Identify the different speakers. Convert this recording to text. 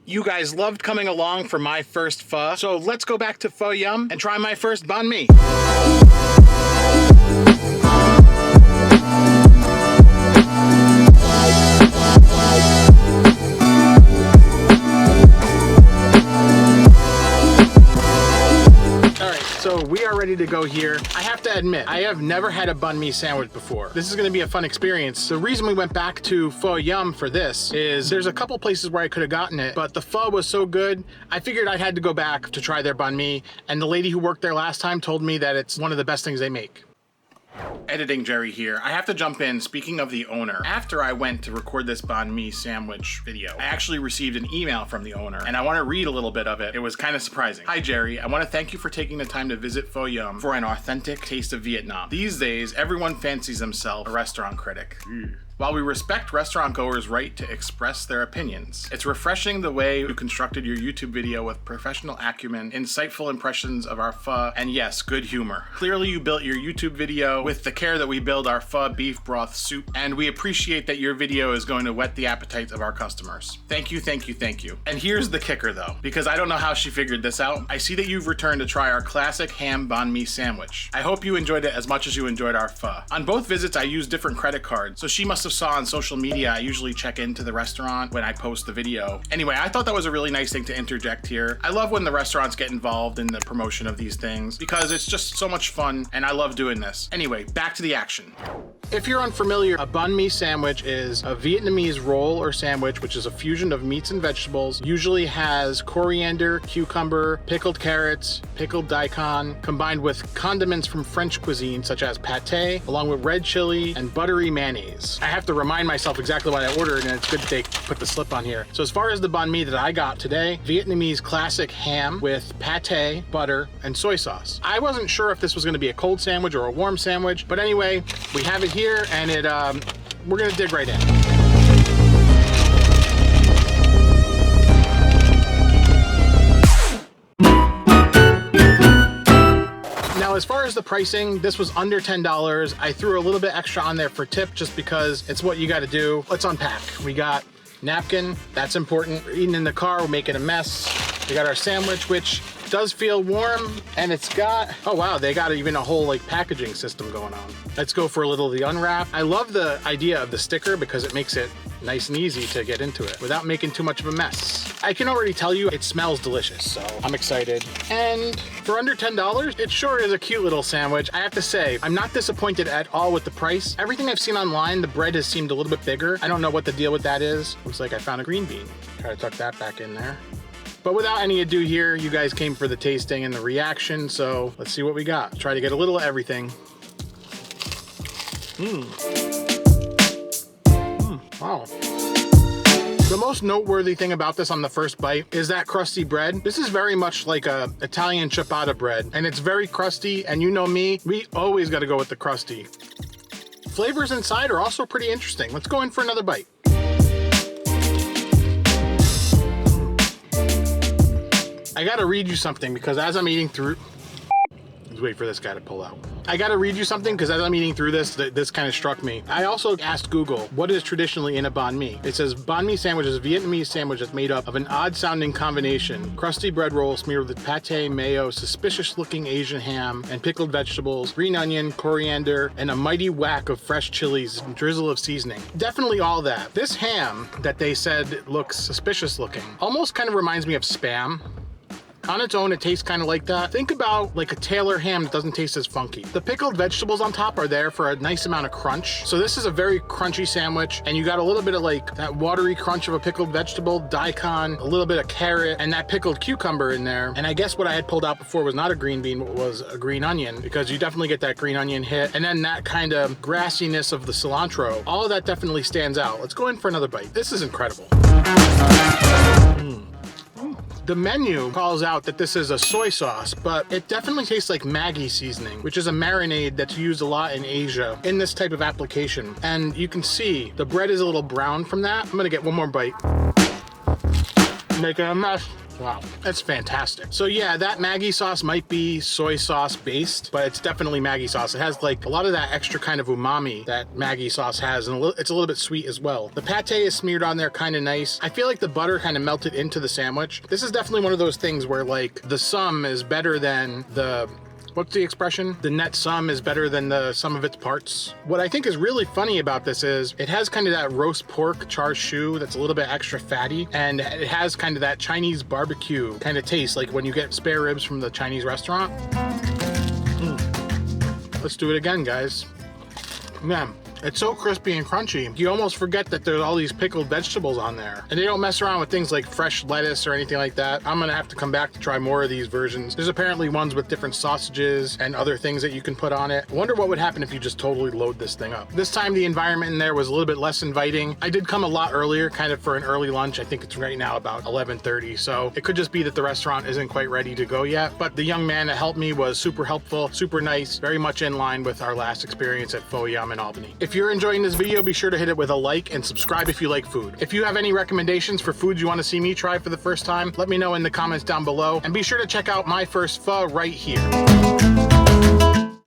Speaker 1: You guys loved coming along for my first pho, so let's go back to Pho Yum and try my first banh mi. So we are ready to go here. I have to admit, I have never had a banh mi sandwich before. This is gonna be a fun experience. The reason we went back to Pho Yum for this is there's a couple places where I could have gotten it, but the pho was so good, I figured I had to go back to try their banh mi, and the lady who worked there last time told me that it's one of the best things they make. Editing Jerry here. I have to jump in. Speaking of the owner, after I went to record this banh mi sandwich video, I actually received an email from the owner, and I want to read a little bit of it. It was kind of surprising. Hi Jerry, I want to thank you for taking the time to visit Pho Yum for an authentic taste of Vietnam. These days, everyone fancies themselves a restaurant critic. While we respect restaurant goers' right to express their opinions, it's refreshing the way you constructed your YouTube video with professional acumen, insightful impressions of our pho, and yes, good humor. Clearly you built your YouTube video with the care that we build our pho beef broth soup, and we appreciate that your video is going to whet the appetites of our customers. Thank you, thank you, thank you. And here's the kicker though, because I don't know how she figured this out. I see that you've returned to try our classic ham banh mi sandwich. I hope you enjoyed it as much as you enjoyed our pho. On both visits, I used different credit cards, so she must have saw on social media I usually check into the restaurant when I post the video. Anyway, I thought that was a really nice thing to interject here. I love when the restaurants get involved in the promotion of these things because it's just so much fun and I love doing this. Anyway, back to the action. If you're unfamiliar, a banh mi sandwich is a Vietnamese roll or sandwich, which is a fusion of meats and vegetables, usually has coriander, cucumber, pickled carrots, pickled daikon, combined with condiments from French cuisine such as pate, along with red chili and buttery mayonnaise. I have to remind myself exactly what I ordered, and it's good that they put the slip on here. So as far as the banh mi that I got today, Vietnamese classic ham with pate, butter, and soy sauce. I wasn't sure if this was gonna be a cold sandwich or a warm sandwich, but anyway, we have it here, and we're gonna dig right in. Now, as far as the pricing, this was under $10. I threw a little bit extra on there for tip just because it's what you gotta do. Let's unpack. We got napkin, that's important. We're eating in the car, we're making a mess. We got our sandwich, which does feel warm, and it's got, oh wow, they got even a whole like packaging system going on. Let's go for a little of the unwrap. I love the idea of the sticker because it makes it nice and easy to get into it without making too much of a mess. I can already tell you it smells delicious, so I'm excited. And for under $10, it sure is a cute little sandwich. I have to say, I'm not disappointed at all with the price. Everything I've seen online, the bread has seemed a little bit bigger. I don't know what the deal with that is. Looks like I found a green bean. Try to tuck that back in there. But without any ado here, you guys came for the tasting and the reaction, so let's see what we got. Try to get a little of everything. Wow. The most noteworthy thing about this on the first bite is that crusty bread. This is very much like a Italian ciabatta bread, and it's very crusty, and you know me, we always gotta go with the crusty. Flavors inside are also pretty interesting. Let's go in for another bite. I gotta read you something because as I'm eating through, let's wait for this guy to pull out. I gotta read you something because as I'm eating through this, this kind of struck me. I also asked Google, what is traditionally in a banh mi? It says banh mi sandwich is a Vietnamese sandwich that's made up of an odd sounding combination. Crusty bread roll smeared with pate, mayo, suspicious looking Asian ham, and pickled vegetables, green onion, coriander, and a mighty whack of fresh chilies and drizzle of seasoning. Definitely all that. This ham that they said looks suspicious looking almost kind of reminds me of Spam. On its own, it tastes kind of like that. Think about like a Taylor ham that doesn't taste as funky. The pickled vegetables on top are there for a nice amount of crunch. So this is a very crunchy sandwich, and you got a little bit of like that watery crunch of a pickled vegetable, daikon, a little bit of carrot, and that pickled cucumber in there. And I guess what I had pulled out before was not a green bean, but was a green onion, because you definitely get that green onion hit. And then that kind of grassiness of the cilantro. All of that definitely stands out. Let's go in for another bite. This is incredible. The menu calls out that this is a soy sauce, but it definitely tastes like Maggi seasoning, which is a marinade that's used a lot in Asia in this type of application. And you can see the bread is a little brown from that. I'm gonna get one more bite. Making a mess. Wow, that's fantastic. So yeah, that Maggi sauce might be soy sauce based, but it's definitely Maggi sauce. It has like a lot of that extra kind of umami that Maggi sauce has, and it's a little bit sweet as well. The pate is smeared on there kind of nice. I feel like the butter kind of melted into the sandwich. This is definitely one of those things where like the sum is better than the, what's the expression? The net sum is better than the sum of its parts. What I think is really funny about this is it has kind of that roast pork char siu that's a little bit extra fatty, and it has kind of that Chinese barbecue kind of taste, like when you get spare ribs from the Chinese restaurant. Let's do it again, guys. Man, it's so crispy and crunchy. You almost forget that there's all these pickled vegetables on there. And they don't mess around with things like fresh lettuce or anything like that. I'm gonna have to come back to try more of these versions. There's apparently ones with different sausages and other things that you can put on it. I wonder what would happen if you just totally load this thing up. This time the environment in there was a little bit less inviting. I did come a lot earlier, kind of for an early lunch. I think it's right now about 11:30. So it could just be that the restaurant isn't quite ready to go yet. But the young man that helped me was super helpful, super nice, very much in line with our last experience at Pho Yum in Albany. If you're enjoying this video, be sure to hit it with a like and subscribe if you like food. If you have any recommendations for foods you want to see me try for the first time, let me know in the comments down below, and be sure to check out my first pho right here.